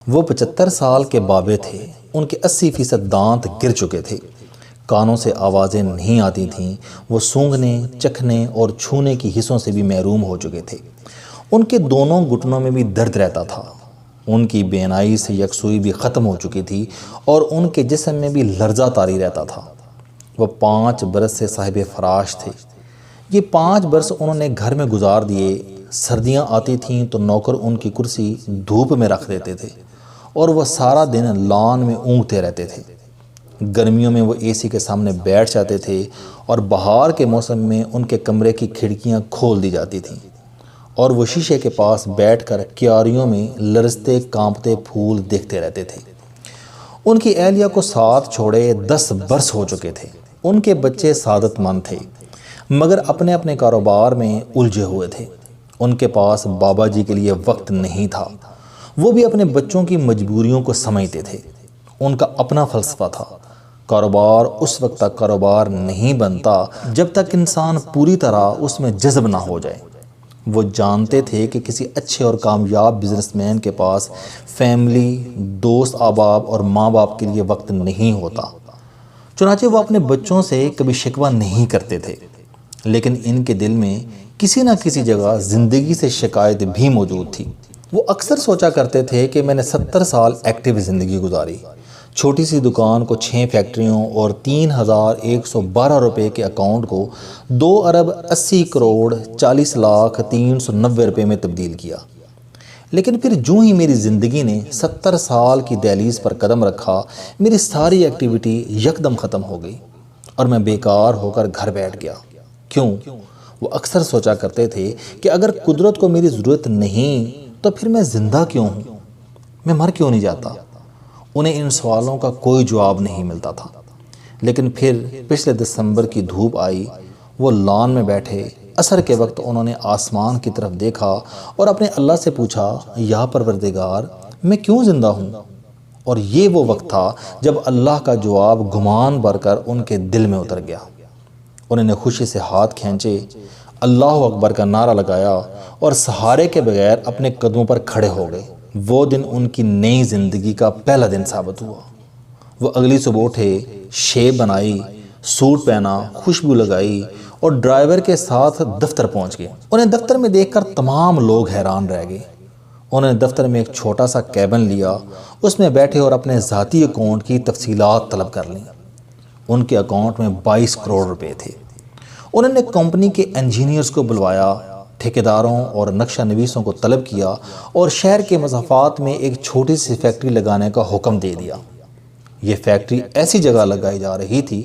وہ 75 سال کے بابے تھے، ان کے 80% دانت گر چکے تھے، کانوں سے آوازیں نہیں آتی تھیں، وہ سونگھنے، چکھنے اور چھونے کی حصوں سے بھی محروم ہو چکے تھے۔ ان کے دونوں گھٹنوں میں بھی درد رہتا تھا، ان کی بینائی سے یکسوئی بھی ختم ہو چکی تھی اور ان کے جسم میں بھی لرزہ طاری رہتا تھا۔ وہ 5 برس سے صاحب فراش تھے۔ یہ 5 برس انہوں نے گھر میں گزار دیے۔ سردیاں آتی تھیں تو نوکر ان کی کرسی دھوپ میں رکھ دیتے تھے اور وہ سارا دن لان میں اونگتے رہتے تھے۔ گرمیوں میں وہ اے سی کے سامنے بیٹھ جاتے تھے اور بہار کے موسم میں ان کے کمرے کی کھڑکیاں کھول دی جاتی تھیں اور وہ شیشے کے پاس بیٹھ کر کیاریوں میں لرزتے کانپتے پھول دیکھتے رہتے تھے۔ ان کی اہلیہ کو ساتھ چھوڑے 10 برس ہو چکے تھے۔ ان کے بچے سعادت مند تھے مگر اپنے اپنے کاروبار میں الجھے ہوئے تھے۔ ان کے پاس بابا جی کے لیے وقت نہیں تھا۔ وہ بھی اپنے بچوں کی مجبوریوں کو سمجھتے تھے۔ ان کا اپنا فلسفہ تھا، کاروبار اس وقت تک کاروبار نہیں بنتا جب تک انسان پوری طرح اس میں جذب نہ ہو جائے۔ وہ جانتے تھے کہ کسی اچھے اور کامیاب بزنس مین کے پاس فیملی، دوست احباب اور ماں باپ کے لیے وقت نہیں ہوتا۔ چنانچہ وہ اپنے بچوں سے کبھی شکوہ نہیں کرتے تھے، لیکن ان کے دل میں کسی نہ کسی جگہ زندگی سے شکایت بھی موجود تھی۔ وہ اکثر سوچا کرتے تھے کہ میں نے 70 سال ایکٹیو زندگی گزاری، چھوٹی سی دکان کو 6 فیکٹریوں اور 3112 روپے کے اکاؤنٹ کو 2 ارب 80 کروڑ 40 لاکھ 390 روپے میں تبدیل کیا۔ لیکن پھر جو ہی میری زندگی نے 70 سال کی دہلیز پر قدم رکھا، میری ساری ایکٹیویٹی یکدم ختم ہو گئی اور میں بیکار ہو کر گھر بیٹھ گیا۔ کیوں؟ وہ اکثر سوچا کرتے تھے کہ اگر قدرت کو میری ضرورت نہیں تو پھر میں زندہ کیوں ہوں؟ میں مر کیوں نہیں جاتا؟ انہیں ان سوالوں کا کوئی جواب نہیں ملتا تھا۔ لیکن پھر پچھلے دسمبر کی دھوپ آئی، وہ لان میں بیٹھے، عصر کے وقت انہوں نے آسمان کی طرف دیکھا اور اپنے اللہ سے پوچھا، یا پروردگار میں کیوں زندہ ہوں؟ اور یہ وہ وقت تھا جب اللہ کا جواب گمان بھر کر ان کے دل میں اتر گیا۔ انہوں نے خوشی سے ہاتھ کھینچے، اللہ اکبر کا نعرہ لگایا اور سہارے کے بغیر اپنے قدموں پر کھڑے ہو گئے۔ وہ دن ان کی نئی زندگی کا پہلا دن ثابت ہوا۔ وہ اگلی صبح اٹھے، شیو بنائی، سوٹ پہنا، خوشبو لگائی اور ڈرائیور کے ساتھ دفتر پہنچ گئے۔ انہیں دفتر میں دیکھ کر تمام لوگ حیران رہ گئے۔ انہوں نے دفتر میں ایک چھوٹا سا کیبن لیا، اس میں بیٹھے اور اپنے ذاتی اکاؤنٹ کی تفصیلات طلب کر لیں۔ ان کے اکاؤنٹ میں 22 کروڑ روپے تھے۔ انہوں نے کمپنی کے انجینئرز کو بلوایا، ٹھیکیداروں اور نقشہ نویسوں کو طلب کیا اور شہر کے مضافات میں ایک چھوٹی سی فیکٹری لگانے کا حکم دے دیا۔ یہ فیکٹری ایسی جگہ لگائی جا رہی تھی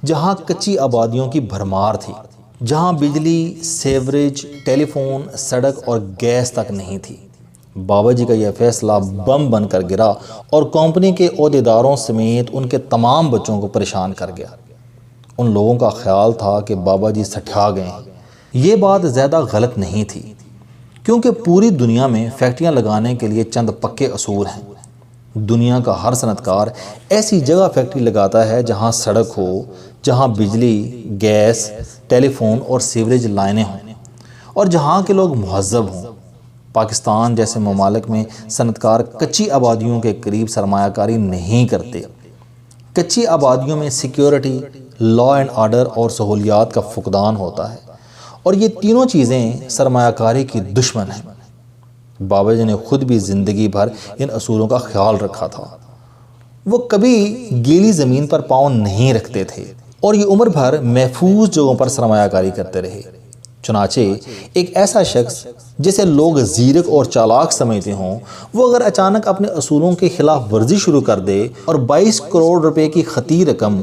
جہاں کچی آبادیوں کی بھرمار تھی، جہاں بجلی، سیوریج، ٹیلی فون، سڑک اور گیس تک نہیں تھی۔ بابا جی کا یہ فیصلہ بم بن کر گرا اور کمپنی کے عہدیداروں سمیت ان کے تمام بچوں کو پریشان کر گیا۔ ان لوگوں کا خیال تھا کہ بابا جی سٹھا گئے ہیں۔ یہ بات زیادہ غلط نہیں تھی، کیونکہ پوری دنیا میں فیکٹریاں لگانے کے لیے چند پکے اصول ہیں۔ دنیا کا ہر صنعت کار ایسی جگہ فیکٹری لگاتا ہے جہاں سڑک ہو، جہاں بجلی، گیس، ٹیلی فون اور سیوریج لائنیں ہوں اور جہاں کے لوگ مہذب ہوں۔ پاکستان جیسے ممالک میں صنعت کار کچی آبادیوں کے قریب سرمایہ کاری نہیں کرتے۔ کچی آبادیوں میں سیکیورٹی، لا اینڈ آرڈر اور سہولیات کا فقدان ہوتا ہے، اور یہ تینوں چیزیں سرمایہ کاری کی دشمن ہیں۔ بابا جی نے خود بھی زندگی بھر ان اصولوں کا خیال رکھا تھا۔ وہ کبھی گیلی زمین پر پاؤں نہیں رکھتے تھے اور یہ عمر بھر محفوظ جگہوں پر سرمایہ کاری کرتے رہے۔ چنانچہ ایک ایسا شخص جسے لوگ زیرک اور چالاک سمجھتے ہوں، وہ اگر اچانک اپنے اصولوں کے خلاف ورزی شروع کر دے اور 22 کروڑ روپے کی خطی رقم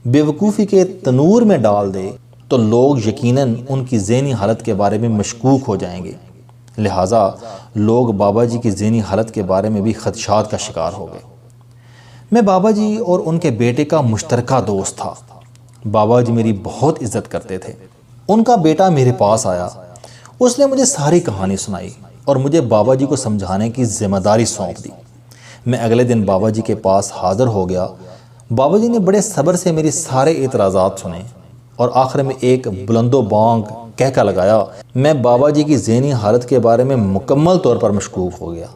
بیوقوفی کے تنور میں ڈال دے تو لوگ یقیناً ان کی ذہنی حالت کے بارے میں مشکوک ہو جائیں گے۔ لہٰذا لوگ بابا جی کی ذہنی حالت کے بارے میں بھی خدشات کا شکار ہو گئے۔ میں بابا جی اور ان کے بیٹے کا مشترکہ دوست تھا۔ بابا جی میری بہت عزت کرتے تھے۔ ان کا بیٹا میرے پاس آیا، اس نے مجھے ساری کہانی سنائی اور مجھے بابا جی کو سمجھانے کی ذمہ داری سونپ دی۔ میں اگلے دن بابا جی کے پاس حاضر ہو گیا۔ بابا جی نے بڑے صبر سے میری سارے اعتراضات سنے اور آخر میں ایک بلند و بانگ کہہ لگایا۔ میں بابا جی کی ذہنی حالت کے بارے میں مکمل طور پر مشکوک ہو گیا۔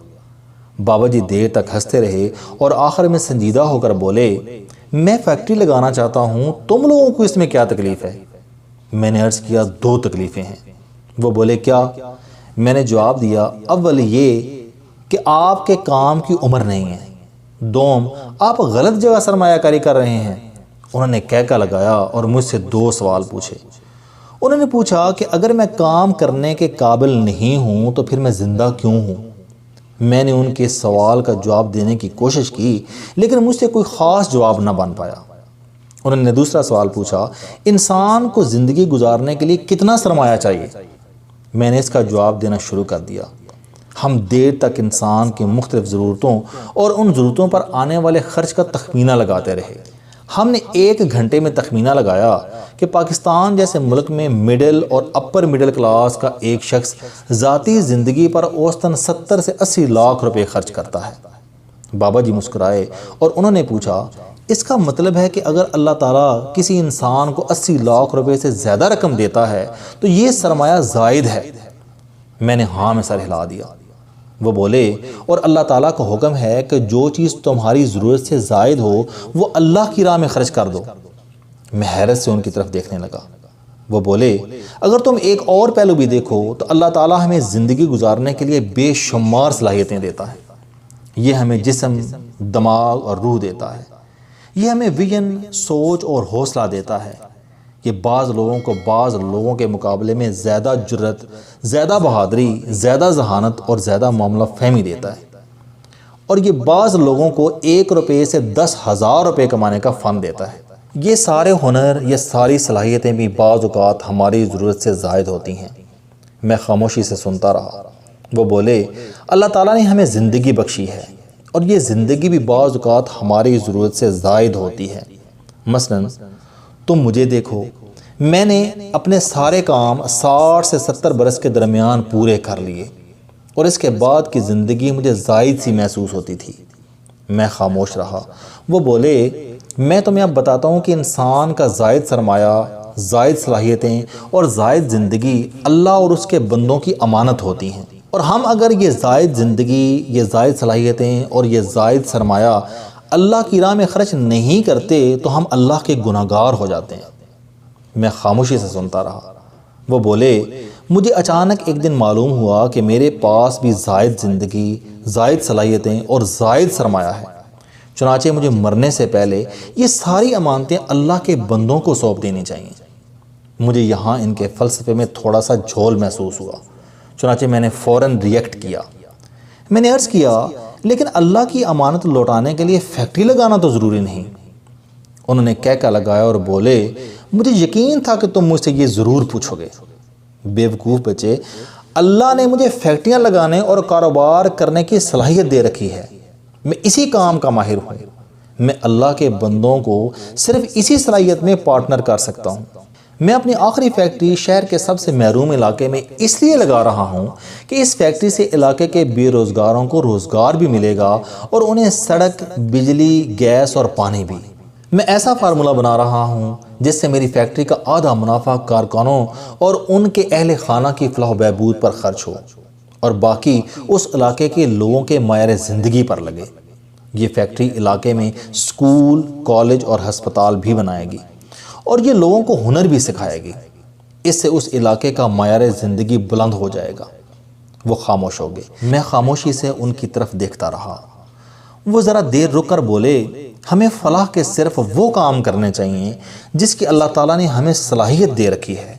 بابا جی دیر تک ہنستے رہے اور آخر میں سنجیدہ ہو کر بولے، میں فیکٹری لگانا چاہتا ہوں، تم لوگوں کو اس میں کیا تکلیف ہے؟ میں نے عرض کیا 2 تکلیفیں ہیں۔ وہ بولے کیا؟ میں نے جواب دیا، اول یہ کہ آپ کے کام کی عمر نہیں ہے، دوم آپ غلط جگہ سرمایہ کاری کر رہے ہیں۔ انہوں نے کہکا لگایا اور مجھ سے 2 سوال پوچھے۔ انہوں نے پوچھا کہ اگر میں کام کرنے کے قابل نہیں ہوں تو پھر میں زندہ کیوں ہوں؟ میں نے ان کے سوال کا جواب دینے کی کوشش کی لیکن مجھ سے کوئی خاص جواب نہ بن پایا۔ انہوں نے دوسرا سوال پوچھا، انسان کو زندگی گزارنے کے لیے کتنا سرمایہ چاہیے؟ میں نے اس کا جواب دینا شروع کر دیا۔ ہم دیر تک انسان کی مختلف ضرورتوں اور ان ضرورتوں پر آنے والے خرچ کا تخمینہ لگاتے رہے۔ ہم نے 1 گھنٹے میں تخمینہ لگایا کہ پاکستان جیسے ملک میں مڈل اور اپر مڈل کلاس کا ایک شخص ذاتی زندگی پر اوسطاً 70 سے 80 لاکھ روپے خرچ کرتا ہے۔ بابا جی مسکرائے اور انہوں نے پوچھا، اس کا مطلب ہے کہ اگر اللہ تعالیٰ کسی انسان کو 80 لاکھ روپے سے زیادہ رقم دیتا ہے تو یہ سرمایہ زائد ہے؟ میں نے ہاں میں سر ہلا دیا۔ وہ بولے، اور اللہ تعالیٰ کا حکم ہے کہ جو چیز تمہاری ضرورت سے زائد ہو وہ اللہ کی راہ میں خرچ کر دو۔ میں حیرت سے ان کی طرف دیکھنے لگا۔ وہ بولے، اگر تم ایک اور پہلو بھی دیکھو تو اللہ تعالیٰ ہمیں زندگی گزارنے کے لیے بے شمار صلاحیتیں دیتا ہے۔ یہ ہمیں جسم، دماغ اور روح دیتا ہے۔ یہ ہمیں ویژن، سوچ اور حوصلہ دیتا ہے۔ یہ بعض لوگوں کو بعض لوگوں کے مقابلے میں زیادہ جرأت، زیادہ بہادری، زیادہ ذہانت اور زیادہ معاملہ فہمی دیتا ہے، اور یہ بعض لوگوں کو 1 روپے سے 10,000 روپے کمانے کا فن دیتا ہے۔ یہ سارے ہنر، یہ ساری صلاحیتیں بھی بعض اوقات ہماری ضرورت سے زائد ہوتی ہیں۔ میں خاموشی سے سنتا رہا۔ وہ بولے، اللہ تعالیٰ نے ہمیں زندگی بخشی ہے اور یہ زندگی بھی بعض اوقات ہماری ضرورت سے زائد ہوتی ہے۔ مثلاً تم مجھے دیکھو، میں نے اپنے سارے کام 60 سے 70 برس کے درمیان پورے کر لیے اور اس کے بعد کی زندگی مجھے زائد سی محسوس ہوتی تھی۔ میں خاموش رہا۔ وہ بولے، میں تمہیں اب بتاتا ہوں کہ انسان کا زائد سرمایہ، زائد صلاحیتیں اور زائد زندگی اللہ اور اس کے بندوں کی امانت ہوتی ہیں، اور ہم اگر یہ زائد زندگی، یہ زائد صلاحیتیں اور یہ زائد سرمایہ اللہ کی راہ میں خرچ نہیں کرتے تو ہم اللہ کے گناہگار ہو جاتے ہیں۔ میں خاموشی سے سنتا رہا۔ وہ بولے، مجھے اچانک ایک دن معلوم ہوا کہ میرے پاس بھی زائد زندگی، زائد صلاحیتیں اور زائد سرمایہ ہے، چنانچہ مجھے مرنے سے پہلے یہ ساری امانتیں اللہ کے بندوں کو سونپ دینی چاہیے۔ مجھے یہاں ان کے فلسفے میں تھوڑا سا جھول محسوس ہوا، چنانچہ میں نے فوراً ریئیکٹ کیا۔ میں نے عرض کیا، لیکن اللہ کی امانت لوٹانے کے لیے فیکٹری لگانا تو ضروری نہیں۔ انہوں نے کہکا لگایا اور بولے، مجھے یقین تھا کہ تم مجھ سے یہ ضرور پوچھو گے۔ بیوقوف بچے، اللہ نے مجھے فیکٹریاں لگانے اور کاروبار کرنے کی صلاحیت دے رکھی ہے۔ میں اسی کام کا ماہر ہوں۔ میں اللہ کے بندوں کو صرف اسی صلاحیت میں پارٹنر کر سکتا ہوں۔ میں اپنی آخری فیکٹری شہر کے سب سے محروم علاقے میں اس لیے لگا رہا ہوں کہ اس فیکٹری سے علاقے کے بے روزگاروں کو روزگار بھی ملے گا اور انہیں سڑک، بجلی، گیس اور پانی بھی۔ میں ایسا فارمولہ بنا رہا ہوں جس سے میری فیکٹری کا آدھا منافع کارکنوں اور ان کے اہل خانہ کی فلاح و بہبود پر خرچ ہو اور باقی اس علاقے کے لوگوں کے معیار زندگی پر لگے۔ یہ فیکٹری علاقے میں سکول، کالج اور ہسپتال بھی بنائے گی اور یہ لوگوں کو ہنر بھی سکھائے گی۔ اس سے اس علاقے کا معیار زندگی بلند ہو جائے گا۔ وہ خاموش ہو گئے۔ میں خاموشی سے ان کی طرف دیکھتا رہا۔ وہ ذرا دیر رک کر بولے، ہمیں فلاح کے صرف وہ کام کرنے چاہیے جس کی اللہ تعالیٰ نے ہمیں صلاحیت دے رکھی ہے۔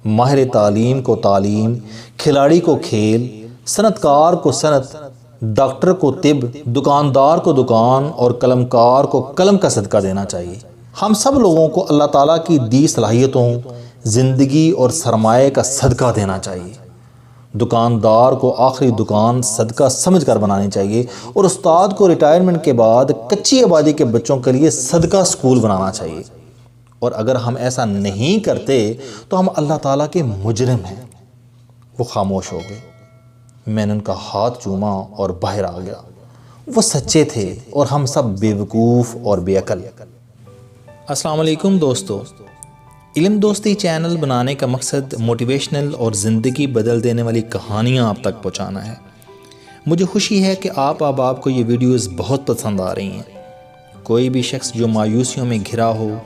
ماہر تعلیم کو تعلیم، کھلاڑی کو کھیل، صنعت کار کو صنعت، ڈاکٹر کو طب، دکاندار کو دکان اور قلم کار کو قلم کا صدقہ دینا چاہیے۔ ہم سب لوگوں کو اللہ تعالیٰ کی دی صلاحیتوں، زندگی اور سرمایہ کا صدقہ دینا چاہیے۔ دکاندار کو آخری دکان صدقہ سمجھ کر بنانی چاہیے اور استاد کو ریٹائرمنٹ کے بعد کچی آبادی کے بچوں کے لیے صدقہ سکول بنانا چاہیے، اور اگر ہم ایسا نہیں کرتے تو ہم اللہ تعالیٰ کے مجرم ہیں۔ وہ خاموش ہو گئے۔ میں نے ان کا ہاتھ چوما اور باہر آ گیا۔ وہ سچے تھے اور ہم سب بیوقوف اور بے عقل۔ السلام علیکم دوستو، علم دوستی چینل بنانے کا مقصد موٹیویشنل اور زندگی بدل دینے والی کہانیاں آپ تک پہنچانا ہے۔ مجھے خوشی ہے کہ آپ احباب کو یہ ویڈیوز بہت پسند آ رہی ہیں۔ کوئی بھی شخص جو مایوسیوں میں گھرا ہو،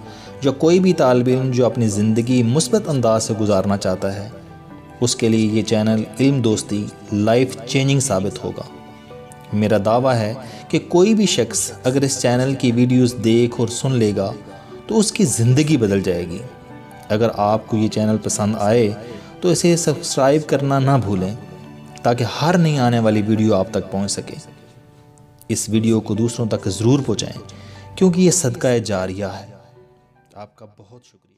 یا کوئی بھی طالب علم جو اپنی زندگی مثبت انداز سے گزارنا چاہتا ہے، اس کے لیے یہ چینل علم دوستی لائف چینجنگ ثابت ہوگا۔ میرا دعویٰ ہے کہ کوئی بھی شخص اگر اس چینل کی ویڈیوز دیکھ اور سن لے گا تو اس کی زندگی بدل جائے گی۔ اگر آپ کو یہ چینل پسند آئے تو اسے سبسکرائب کرنا نہ بھولیں تاکہ ہر نئی آنے والی ویڈیو آپ تک پہنچ سکے۔ اس ویڈیو کو دوسروں تک ضرور پہنچائیں کیونکہ یہ صدقہ جاریہ ہے۔ آپ کا بہت شکریہ۔